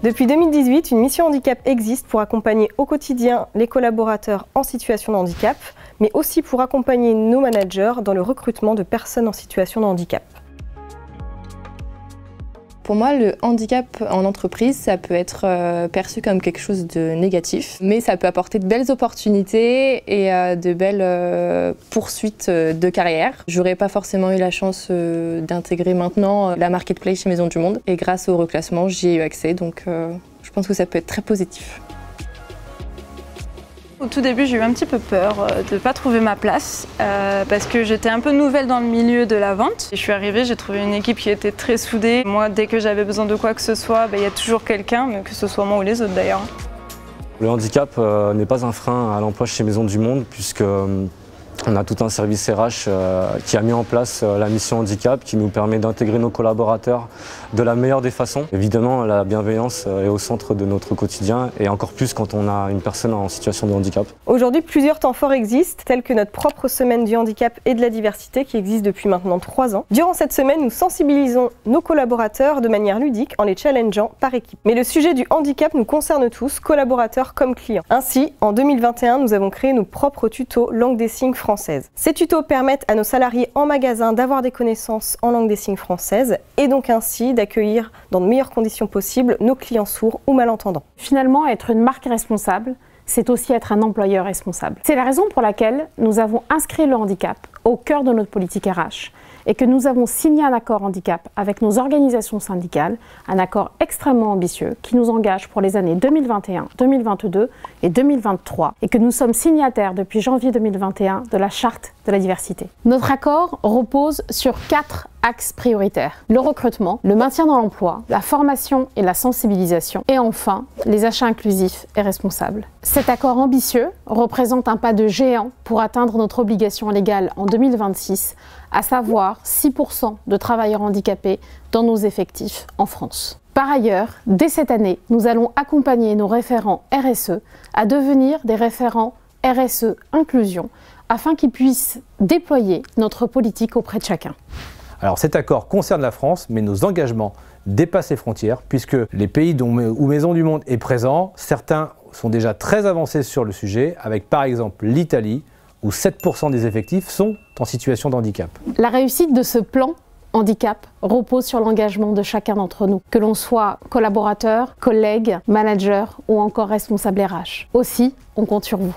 Depuis 2018, une mission handicap existe pour accompagner au quotidien les collaborateurs en situation de handicap, mais aussi pour accompagner nos managers dans le recrutement de personnes en situation de handicap. Pour moi, le handicap en entreprise, ça peut être perçu comme quelque chose de négatif, mais ça peut apporter de belles opportunités et de belles poursuites de carrière. J'aurais pas forcément eu la chance d'intégrer maintenant la marketplace chez Maisons du Monde, et grâce au reclassement, j'y ai eu accès, donc je pense que ça peut être très positif. Au tout début, j'ai eu un petit peu peur de ne pas trouver ma place parce que j'étais un peu nouvelle dans le milieu de la vente. Je suis arrivée, j'ai trouvé une équipe qui était très soudée. Moi, dès que j'avais besoin de quoi que ce soit, il y a toujours quelqu'un, que ce soit moi ou les autres d'ailleurs. Le handicap n'est pas un frein à l'emploi chez Maisons du Monde puisque on a tout un service RH qui a mis en place la mission handicap qui nous permet d'intégrer nos collaborateurs de la meilleure des façons. Évidemment, la bienveillance est au centre de notre quotidien et encore plus quand on a une personne en situation de handicap. Aujourd'hui, plusieurs temps forts existent, tels que notre propre semaine du handicap et de la diversité qui existe depuis maintenant 3 ans. Durant cette semaine, nous sensibilisons nos collaborateurs de manière ludique en les challengeant par équipe. Mais le sujet du handicap nous concerne tous, collaborateurs comme clients. Ainsi, en 2021, nous avons créé nos propres tutos langue des signes française. Ces tutos permettent à nos salariés en magasin d'avoir des connaissances en langue des signes française et donc ainsi d'accueillir dans de meilleures conditions possibles nos clients sourds ou malentendants. Finalement, être une marque responsable, c'est aussi être un employeur responsable. C'est la raison pour laquelle nous avons inscrit le handicap au cœur de notre politique RH et que nous avons signé un accord handicap avec nos organisations syndicales, un accord extrêmement ambitieux qui nous engage pour les années 2021, 2022 et 2023 et que nous sommes signataires depuis janvier 2021 de la Charte de la diversité. Notre accord repose sur 4 axes prioritaires: le recrutement, le maintien dans l'emploi, la formation et la sensibilisation et enfin les achats inclusifs et responsables. Cet accord ambitieux représente un pas de géant pour atteindre notre obligation légale en 2026, à savoir 6% de travailleurs handicapés dans nos effectifs en France. Par ailleurs, dès cette année, nous allons accompagner nos référents RSE à devenir des référents RSE Inclusion afin qu'ils puissent déployer notre politique auprès de chacun. Alors cet accord concerne la France, mais nos engagements dépassent les frontières puisque les pays où Maisons du Monde est présent, certains sont déjà très avancés sur le sujet, avec par exemple l'Italie, où 7% des effectifs sont en situation de handicap. La réussite de ce plan handicap repose sur l'engagement de chacun d'entre nous, que l'on soit collaborateur, collègue, manager ou encore responsable RH. Aussi, on compte sur vous.